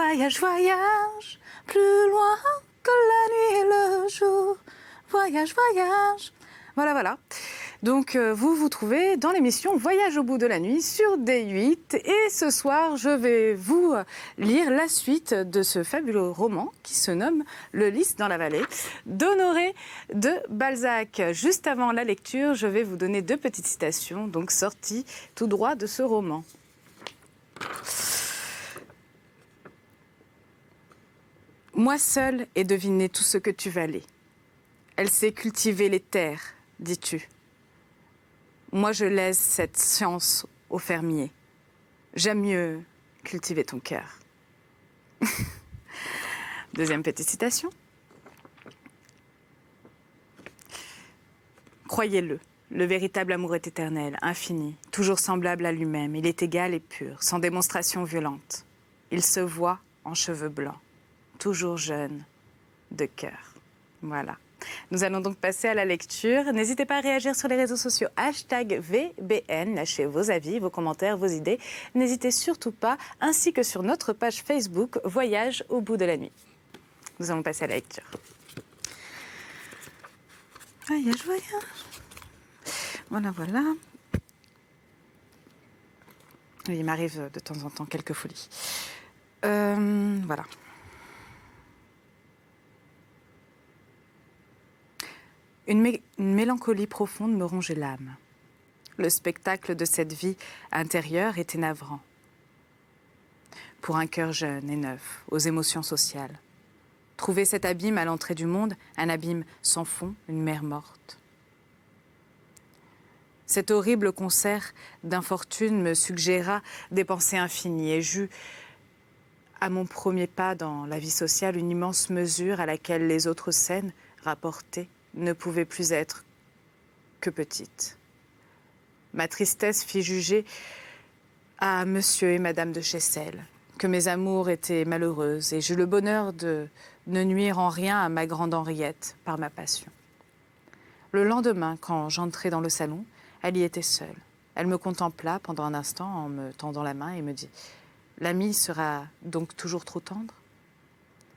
Voyage, voyage, plus loin que la nuit et le jour. Voyage, voyage. Voilà, voilà. Donc, vous vous trouvez dans l'émission Voyage au bout de la nuit sur D8. Et ce soir, je vais vous lire la suite de ce fabuleux roman qui se nomme Le Lys dans la vallée d'Honoré de Balzac. Juste avant la lecture, je vais vous donner 2 petites citations, donc sorties tout droit de ce roman. Moi seule ai deviné tout ce que tu valais. Elle sait cultiver les terres, dis-tu. Moi, je laisse cette science aux fermiers. J'aime mieux cultiver ton cœur. Deuxième petite citation. Croyez-le, le véritable amour est éternel, infini, toujours semblable à lui-même. Il est égal et pur, sans démonstration violente. Il se voit en cheveux blancs, toujours jeune, de cœur. Voilà. Nous allons donc passer à la lecture. N'hésitez pas à réagir sur les réseaux sociaux. #VBN. Lâchez vos avis, vos commentaires, vos idées. N'hésitez surtout pas, ainsi que sur notre page Facebook Voyage au bout de la nuit. Nous allons passer à la lecture. Voyage, voyage. Voilà, voilà. Il m'arrive de temps en temps quelques folies. Voilà. Une mélancolie profonde me rongeait l'âme. Le spectacle de cette vie intérieure était navrant. Pour un cœur jeune et neuf, aux émotions sociales. Trouver cet abîme à l'entrée du monde, un abîme sans fond, une mer morte. Cet horrible concert d'infortune me suggéra des pensées infinies et j'eus, à mon premier pas dans la vie sociale, une immense mesure à laquelle les autres scènes rapportées ne pouvaient plus être que petites. Ma tristesse fit juger à monsieur et madame de Chessel que mes amours étaient malheureuses et j'eus le bonheur de ne nuire en rien à ma grande Henriette par ma passion. Le lendemain, quand j'entrai dans le salon, elle y était seule. Elle me contempla pendant un instant en me tendant la main et me dit « L'ami sera donc toujours trop tendre ?»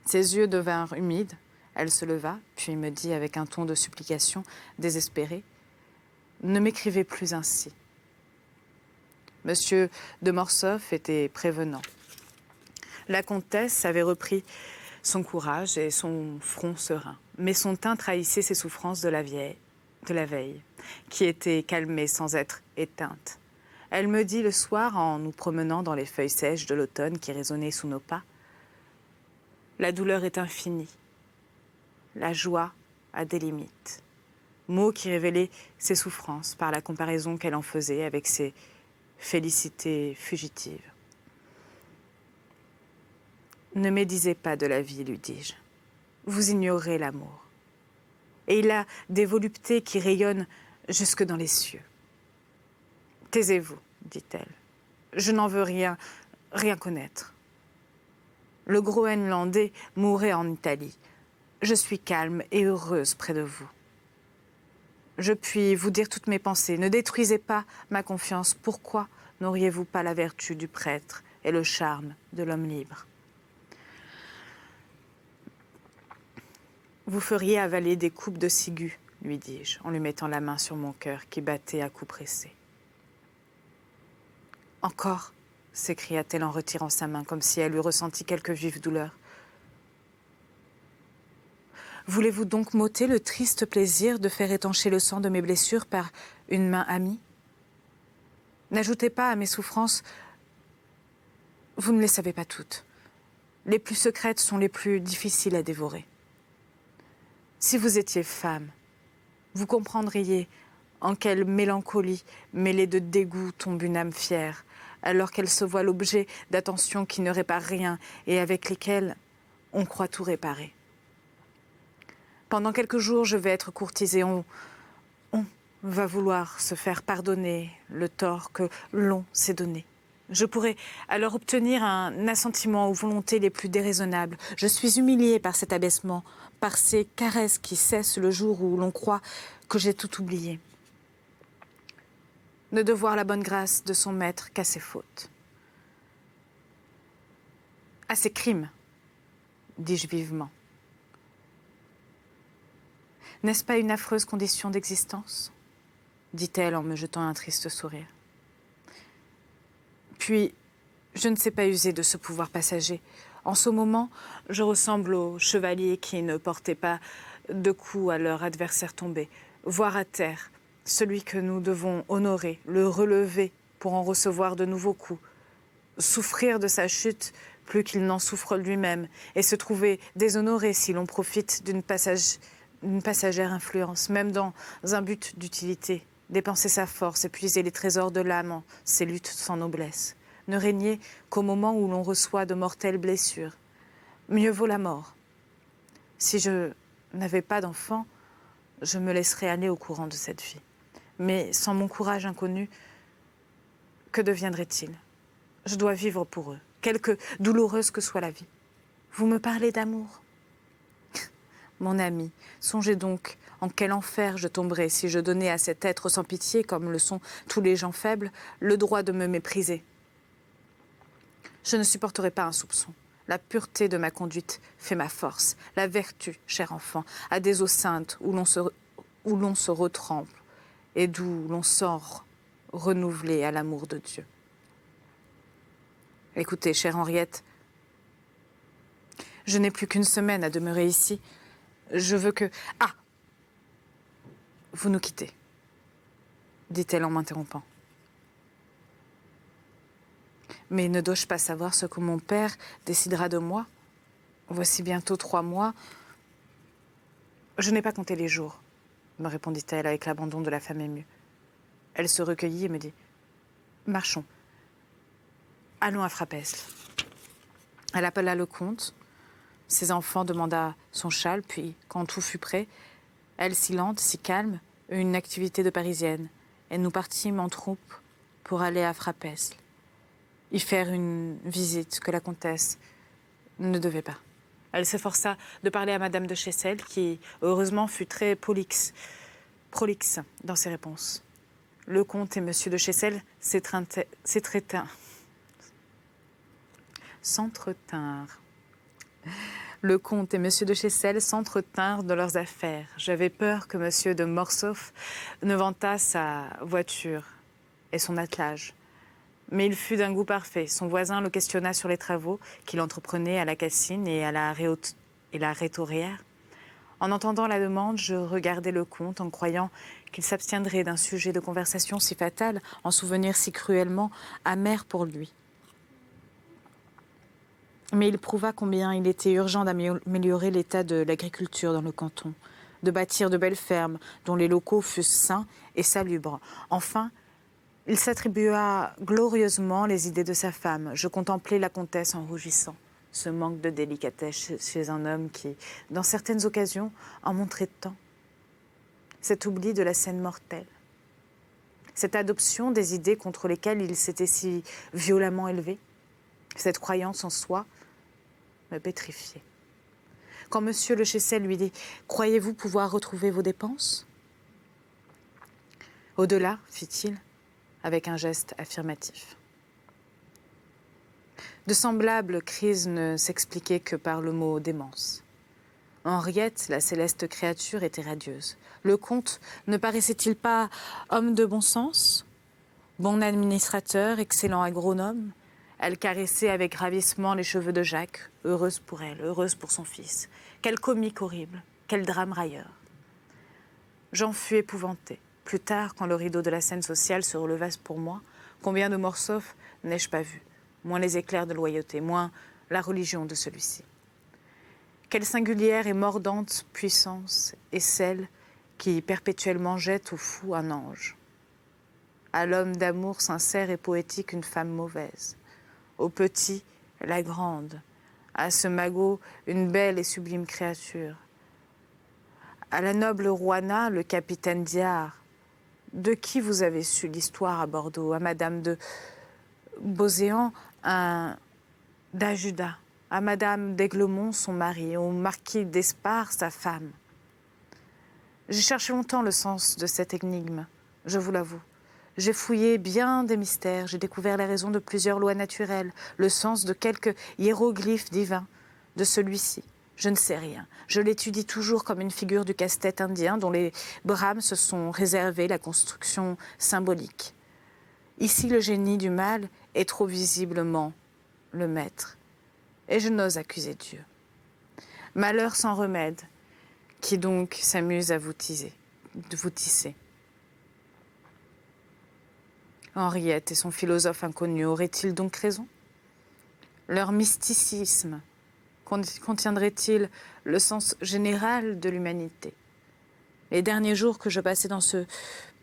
Ses yeux devinrent humides. Elle se leva, puis me dit avec un ton de supplication désespérée « Ne m'écrivez plus ainsi. » Monsieur de Mortsauf était prévenant. La comtesse avait repris son courage et son front serein, mais son teint trahissait ses souffrances de la veille, qui étaient calmées sans être éteintes. Elle me dit le soir, en nous promenant dans les feuilles sèches de l'automne qui résonnaient sous nos pas, « La douleur est infinie. La joie a des limites. » Mots qui révélaient ses souffrances par la comparaison qu'elle en faisait avec ses félicités fugitives. « Ne médisez pas de la vie, lui dis-je. Vous ignorez l'amour. Et il a des voluptés qui rayonnent jusque dans les cieux. »« Taisez-vous, dit-elle. Je n'en veux rien connaître. Le Groenlandais mourait en Italie. Je suis calme et heureuse près de vous. Je puis vous dire toutes mes pensées. Ne détruisez pas ma confiance. Pourquoi n'auriez-vous pas la vertu du prêtre et le charme de l'homme libre? Vous feriez avaler des coupes de ciguë, lui dis-je, en lui mettant la main sur mon cœur qui battait à coups pressés. Encore, s'écria-t-elle en retirant sa main, comme si elle eût ressenti quelque vive douleur. Voulez-vous donc m'ôter le triste plaisir de faire étancher le sang de mes blessures par une main amie? N'ajoutez pas à mes souffrances, vous ne les savez pas toutes. Les plus secrètes sont les plus difficiles à dévorer. Si vous étiez femme, vous comprendriez en quelle mélancolie mêlée de dégoût tombe une âme fière, alors qu'elle se voit l'objet d'attentions qui ne réparent rien et avec lesquelles on croit tout réparer. Pendant quelques jours, je vais être courtisée. On va vouloir se faire pardonner le tort que l'on s'est donné. Je pourrais alors obtenir un assentiment aux volontés les plus déraisonnables. Je suis humiliée par cet abaissement, par ces caresses qui cessent le jour où l'on croit que j'ai tout oublié. Ne devoir la bonne grâce de son maître qu'à ses fautes. À ces crimes, dis-je vivement. N'est-ce pas une affreuse condition d'existence ? Dit-elle en me jetant un triste sourire. Puis, je ne sais pas user de ce pouvoir passager. En ce moment, je ressemble aux chevaliers qui ne portaient pas de coups à leur adversaire tombé, voire à terre, celui que nous devons honorer, le relever pour en recevoir de nouveaux coups, souffrir de sa chute plus qu'il n'en souffre lui-même, et se trouver déshonoré si l'on profite d'une passagère influence, même dans un but d'utilité, dépenser sa force, épuiser les trésors de l'âme en ces luttes sans noblesse, ne régner qu'au moment où l'on reçoit de mortelles blessures. Mieux vaut la mort. Si je n'avais pas d'enfant, je me laisserais aller au courant de cette vie. Mais sans mon courage inconnu, que deviendrait-il ? Je dois vivre pour eux, quelque douloureuse que soit la vie. Vous me parlez d'amour ? Mon ami, songez donc en quel enfer je tomberais si je donnais à cet être sans pitié, comme le sont tous les gens faibles, le droit de me mépriser. Je ne supporterai pas un soupçon. La pureté de ma conduite fait ma force. La vertu, cher enfant, a des eaux saintes où l'on se retrempe et d'où l'on sort renouvelé à l'amour de Dieu. Écoutez, chère Henriette, je n'ai plus qu'une semaine à demeurer ici. Je veux que... Ah ! Vous nous quittez, dit-elle en m'interrompant. Mais ne dois-je pas savoir ce que mon père décidera de moi ? Voici bientôt 3 mois. Je n'ai pas compté les jours, me répondit-elle avec l'abandon de la femme émue. Elle se recueillit et me dit « Marchons. Allons à Frapesle. » Elle appela le comte. Ses enfants demanda son châle, puis, quand tout fut prêt, elle, si lente, si calme, eut une activité de Parisienne, et nous partîmes en troupe pour aller à Frapesle, y faire une visite que la comtesse ne devait pas. Elle s'efforça de parler à Madame de Chessel, qui, heureusement, fut très prolixe dans ses réponses. Le comte et Monsieur de Chessel s'entretinrent. Le comte et Monsieur de Chessel s'entretinrent de leurs affaires. J'avais peur que Monsieur de Mortsauf ne vantât sa voiture et son attelage. Mais il fut d'un goût parfait. Son voisin le questionna sur les travaux qu'il entreprenait à la Cassine et à la Rhétorière. En entendant la demande, je regardai le comte en croyant qu'il s'abstiendrait d'un sujet de conversation si fatal, en souvenir si cruellement amer pour lui. Mais il prouva combien il était urgent d'améliorer l'état de l'agriculture dans le canton, de bâtir de belles fermes dont les locaux fussent sains et salubres. Enfin, il s'attribua glorieusement les idées de sa femme. Je contemplai la comtesse en rougissant. Ce manque de délicatesse chez un homme qui, dans certaines occasions, en montrait tant. Cet oubli de la scène mortelle. Cette adoption des idées contre lesquelles il s'était si violemment élevé. Cette croyance en soi me pétrifiait. Quand Monsieur le Chessel lui dit « Croyez-vous pouvoir retrouver vos dépenses ?» « Au-delà, fit-il, avec un geste affirmatif. De semblables crises ne s'expliquaient que par le mot démence. Henriette, la céleste créature, était radieuse. Le comte ne paraissait-il pas homme de bon sens, bon administrateur, excellent agronome? Elle caressait avec ravissement les cheveux de Jacques, heureuse pour elle, heureuse pour son fils. Quel comique horrible, quel drame railleur. J'en fus épouvantée. Plus tard, quand le rideau de la scène sociale se releva pour moi, combien de Mortsauf n'ai-je pas vu? Moins les éclairs de loyauté, moins la religion de celui-ci. Quelle singulière et mordante puissance est celle qui perpétuellement jette au fou un ange. À l'homme d'amour sincère et poétique une femme mauvaise. Au petit, la grande. À ce magot, une belle et sublime créature. À la noble Rouana, le capitaine Diard. De qui vous avez su l'histoire à Bordeaux? À Madame de Beauséant, d'Ajuda, à Madame d'Aiglemont, son mari, au marquis d'Espard, sa femme. J'ai cherché longtemps le sens de cette énigme, je vous l'avoue. J'ai fouillé bien des mystères, j'ai découvert les raisons de plusieurs lois naturelles, le sens de quelques hiéroglyphes divins. De celui-ci, je ne sais rien. Je l'étudie toujours comme une figure du casse-tête indien dont les Brahmes se sont réservé la construction symbolique. Ici, le génie du mal est trop visiblement le maître, et je n'ose accuser Dieu. Malheur sans remède, qui donc s'amuse à vous tisser. Henriette et son philosophe inconnu auraient-ils donc raison? Leur mysticisme contiendrait-il le sens général de l'humanité? Les derniers jours que je passai dans ce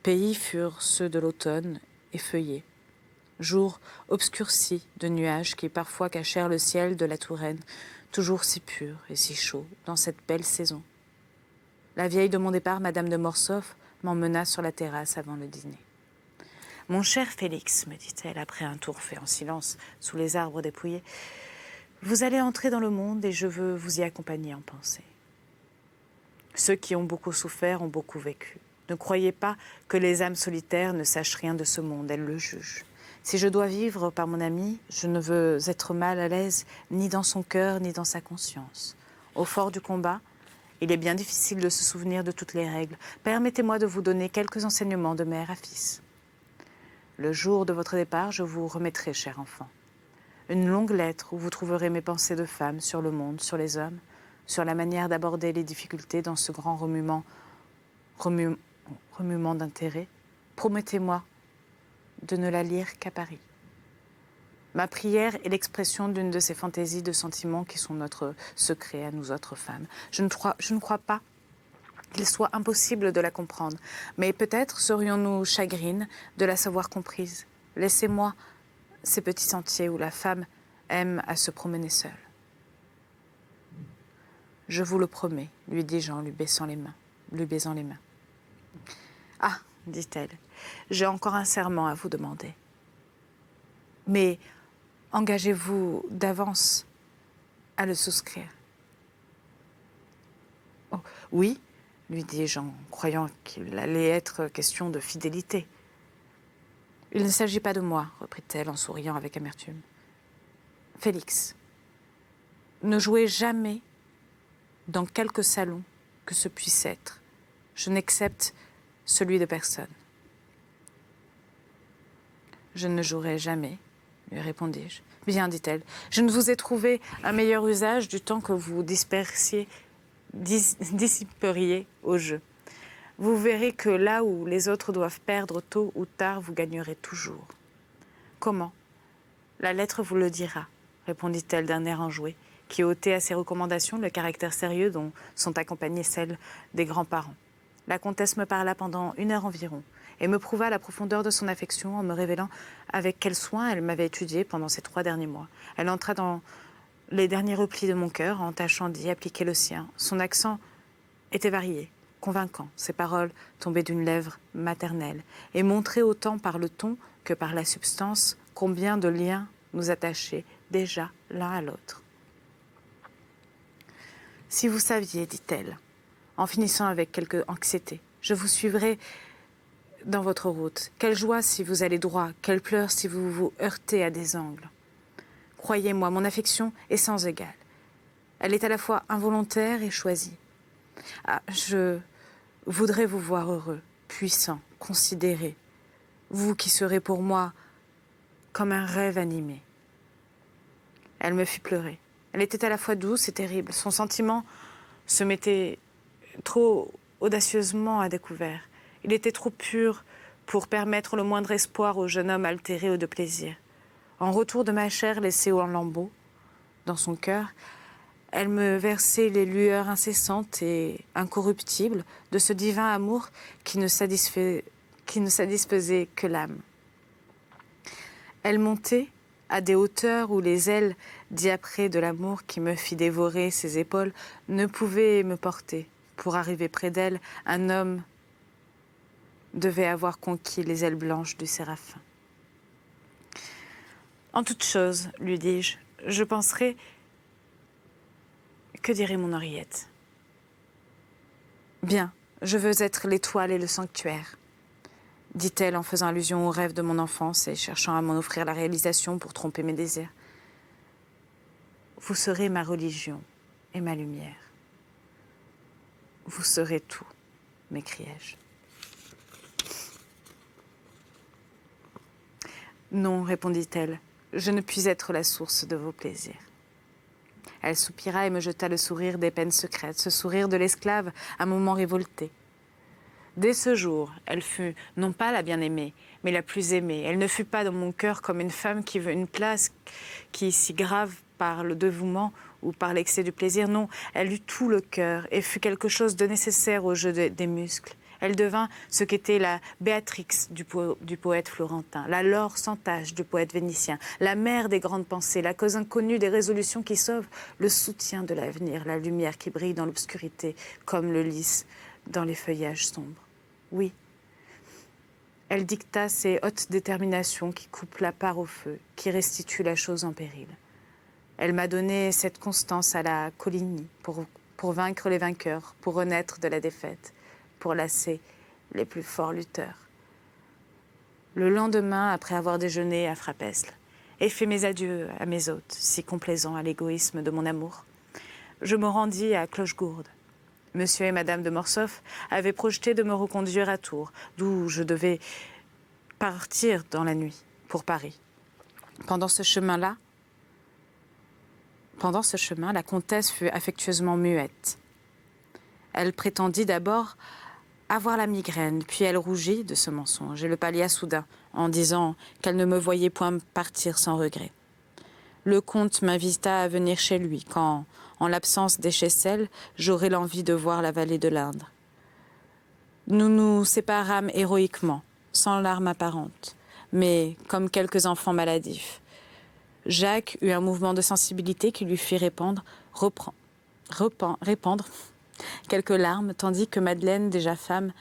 pays furent ceux de l'automne effeuillé, jours obscurcis de nuages qui parfois cachèrent le ciel de la Touraine, toujours si pur et si chaud dans cette belle saison. La vieille de mon départ, Madame de Mortsauf, m'emmena sur la terrasse avant le dîner. « Mon cher Félix, me dit-elle, après un tour fait en silence sous les arbres dépouillés, vous allez entrer dans le monde et je veux vous y accompagner en pensée. Ceux qui ont beaucoup souffert ont beaucoup vécu. Ne croyez pas que les âmes solitaires ne sachent rien de ce monde, elles le jugent. Si je dois vivre par mon ami, je ne veux être mal à l'aise ni dans son cœur ni dans sa conscience. Au fort du combat, il est bien difficile de se souvenir de toutes les règles. Permettez-moi de vous donner quelques enseignements de mère à fils. Le jour de votre départ, je vous remettrai, cher enfant, une longue lettre où vous trouverez mes pensées de femme sur le monde, sur les hommes, sur la manière d'aborder les difficultés dans ce grand remuement d'intérêt. Promettez-moi de ne la lire qu'à Paris. Ma prière est l'expression d'une de ces fantaisies de sentiments qui sont notre secret à nous autres femmes. Je ne crois pas qu'il soit impossible de la comprendre, mais peut-être serions-nous chagrines de la savoir comprise. Laissez-moi ces petits sentiers où la femme aime à se promener seule. Je vous le promets, lui dis-je en lui baisant les mains. Ah, dit-elle, j'ai encore un serment à vous demander. Mais engagez-vous d'avance à le souscrire. Oh, oui, lui dis-je en croyant qu'il allait être question de fidélité. Il ne s'agit pas de moi, reprit-elle en souriant avec amertume. Félix, ne jouez jamais dans quelque salon que ce puisse être. Je n'accepte celui de personne. Je ne jouerai jamais, lui répondis-je. Bien, dit-elle, je ne vous ai trouvé un meilleur usage du temps que vous dissiperiez au jeu. Vous verrez que là où les autres doivent perdre tôt ou tard, vous gagnerez toujours. Comment? La lettre vous le dira, répondit-elle d'un air enjoué, qui ôtait à ses recommandations le caractère sérieux dont sont accompagnées celles des grands-parents. La comtesse me parla pendant 1 heure environ et me prouva la profondeur de son affection en me révélant avec quel soin elle m'avait étudiée pendant ces 3 derniers mois. Elle entra dans les derniers replis de mon cœur en tâchant d'y appliquer le sien. Son accent était varié, convaincant. Ses paroles tombaient d'une lèvre maternelle et montraient autant par le ton que par la substance combien de liens nous attachaient déjà l'un à l'autre. Si vous saviez, dit-elle, en finissant avec quelque anxiété, je vous suivrai dans votre route. Quelle joie si vous allez droit, quelle pleurs si vous vous heurtez à des angles. Croyez-moi, mon affection est sans égale. Elle est à la fois involontaire et choisie. Ah, je voudrais vous voir heureux, puissant, considéré. Vous qui serez pour moi comme un rêve animé. Elle me fit pleurer. Elle était à la fois douce et terrible. Son sentiment se mettait trop audacieusement à découvert. Il était trop pur pour permettre le moindre espoir au jeune homme altéré ou de plaisir. En retour de ma chair laissée en lambeaux, dans son cœur, elle me versait les lueurs incessantes et incorruptibles de ce divin amour qui ne satisfaisait que l'âme. Elle montait à des hauteurs où les ailes diaprées de l'amour qui me fit dévorer ses épaules ne pouvaient me porter. Pour arriver près d'elle, un homme devait avoir conquis les ailes blanches du séraphin. En toute chose, lui dis-je, je penserai... Que dirait mon Henriette? Bien, je veux être l'étoile et le sanctuaire. dit-elle en faisant allusion aux rêves de mon enfance et cherchant à m'en offrir la réalisation pour tromper mes désirs. Vous serez ma religion et ma lumière. Vous serez tout, m'écriai-je. Non, répondit-elle, je ne puis être la source de vos plaisirs. Elle soupira et me jeta le sourire des peines secrètes, ce sourire de l'esclave, un moment révolté. Dès ce jour, elle fut non pas la bien-aimée, mais la plus aimée. Elle ne fut pas dans mon cœur comme une femme qui veut une place qui est si grave par le dévouement ou par l'excès du plaisir. Non, elle eut tout le cœur et fut quelque chose de nécessaire au jeu des muscles. Elle devint ce qu'était la Béatrix du poète florentin, la Laure sans tache du poète vénitien, la mère des grandes pensées, la cause inconnue des résolutions qui sauvent, le soutien de l'avenir, la lumière qui brille dans l'obscurité comme le lys dans les feuillages sombres. Oui, elle dicta ces hautes déterminations qui coupent la part au feu, qui restituent la chose en péril. Elle m'a donné cette constance à la Coligny pour vaincre les vainqueurs, pour renaître de la défaite, pour lasser les plus forts lutteurs. Le lendemain, après avoir déjeuné à Frapesle et fait mes adieux à mes hôtes, si complaisants à l'égoïsme de mon amour, je me rendis à Clochegourde. Monsieur et Madame de Mortsauf avaient projeté de me reconduire à Tours, d'où je devais partir dans la nuit pour Paris. Pendant ce chemin, la comtesse fut affectueusement muette. Elle prétendit d'abord avoir la migraine, puis elle rougit de ce mensonge et le pallia soudain en disant qu'elle ne me voyait point partir sans regret. Le comte m'invita à venir chez lui quand, en l'absence des Chessel, j'aurais l'envie de voir la vallée de l'Indre. Nous nous séparâmes héroïquement, sans larmes apparentes, mais comme quelques enfants maladifs. Jacques eut un mouvement de sensibilité qui lui fit répandre quelques larmes, tandis que Madeleine, déjà femme,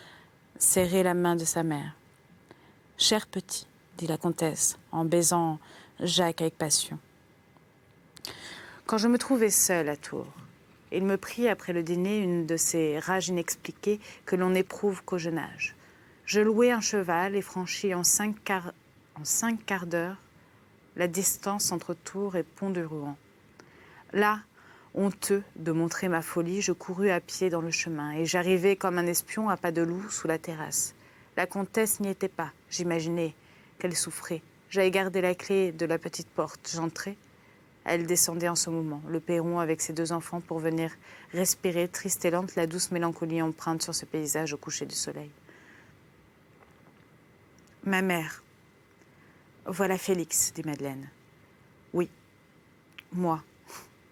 serrait la main de sa mère. « Cher petit, dit la comtesse, en baisant Jacques avec passion. Quand je me trouvais seule à Tours, il me prit après le dîner une de ces rages inexpliquées que l'on n'éprouve qu'au jeune âge. Je louai un cheval et franchis en cinq quarts d'heure la distance entre Tours et Pont-de-Ruan. Là, honteux de montrer ma folie, je courus à pied dans le chemin et j'arrivai comme un espion à pas de loup sous la terrasse. La comtesse n'y était pas, j'imaginais qu'elle souffrait. J'avais gardé la clé de la petite porte, j'entrai. Elle descendait en ce moment, le perron avec ses 2 enfants pour venir respirer, triste et lente, la douce mélancolie empreinte sur ce paysage au coucher du soleil. « Ma mère, voilà Félix, dit Madeleine. « Oui, moi,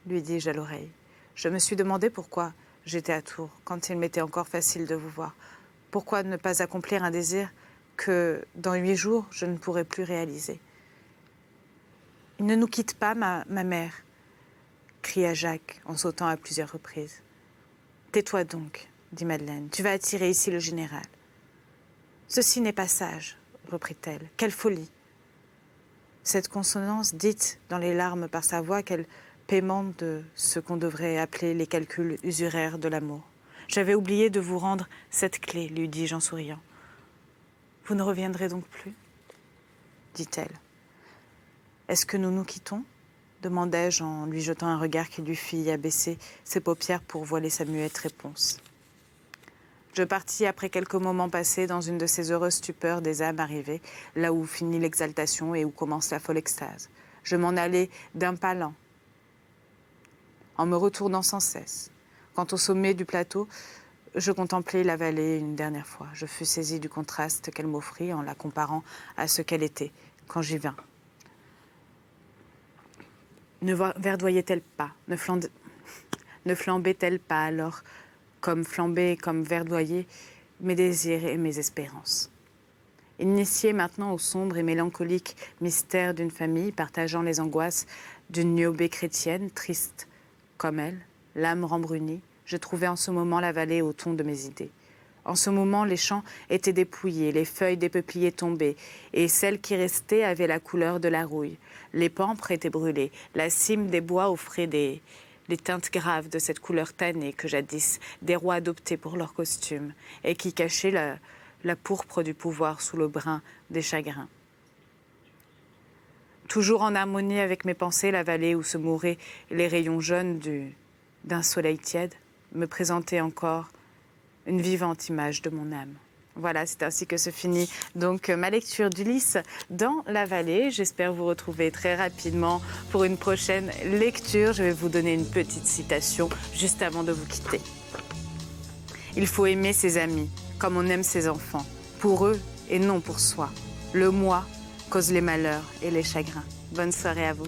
lui dis-je à l'oreille. Je me suis demandé pourquoi j'étais à Tours, quand il m'était encore facile de vous voir. Pourquoi ne pas accomplir un désir que, dans 8 jours, je ne pourrai plus réaliser. Il ne nous quitte pas, ma mère, cria Jacques en sautant à plusieurs reprises. Tais-toi donc, dit Madeleine, tu vas attirer ici le général. Ceci n'est pas sage, reprit-elle. Quelle folie! Cette consonance dite dans les larmes par sa voix, quel paiement de ce qu'on devrait appeler les calculs usuraires de l'amour. J'avais oublié de vous rendre cette clé, lui dis-je en souriant. Vous ne reviendrez donc plus, dit-elle. Est-ce que nous nous quittons ? Demandai-je en lui jetant un regard qui lui fit abaisser ses paupières pour voiler sa muette réponse. Je partis après quelques moments passés dans une de ces heureuses stupeurs des âmes arrivées, là où finit l'exaltation et où commence la folle extase. Je m'en allai d'un pas lent, en me retournant sans cesse. Quant au sommet du plateau, je contemplai la vallée une dernière fois. Je fus saisie du contraste qu'elle m'offrit en la comparant à ce qu'elle était quand j'y vins. Ne verdoyait-elle pas, ne flambait-elle pas alors, comme flambait, comme verdoyait, mes désirs et mes espérances. Initiée maintenant au sombre et mélancolique mystère d'une famille partageant les angoisses d'une niobé chrétienne, triste comme elle, l'âme rembrunie, je trouvais en ce moment la vallée au ton de mes idées. En ce moment, les champs étaient dépouillés, les feuilles des peupliers tombées, et celles qui restaient avaient la couleur de la rouille. Les pampres étaient brûlés, la cime des bois offrait les teintes graves de cette couleur tannée que jadis des rois adoptaient pour leur costume, et qui cachait la pourpre du pouvoir sous le brun des chagrins. Toujours en harmonie avec mes pensées, la vallée où se mouraient les rayons jaunes d'un soleil tiède me présentait encore une vivante image de mon âme. Voilà, c'est ainsi que se finit donc ma lecture d'Ulysse dans la vallée. J'espère vous retrouver très rapidement pour une prochaine lecture. Je vais vous donner une petite citation juste avant de vous quitter. Il faut aimer ses amis comme on aime ses enfants, pour eux et non pour soi. Le moi cause les malheurs et les chagrins. Bonne soirée à vous.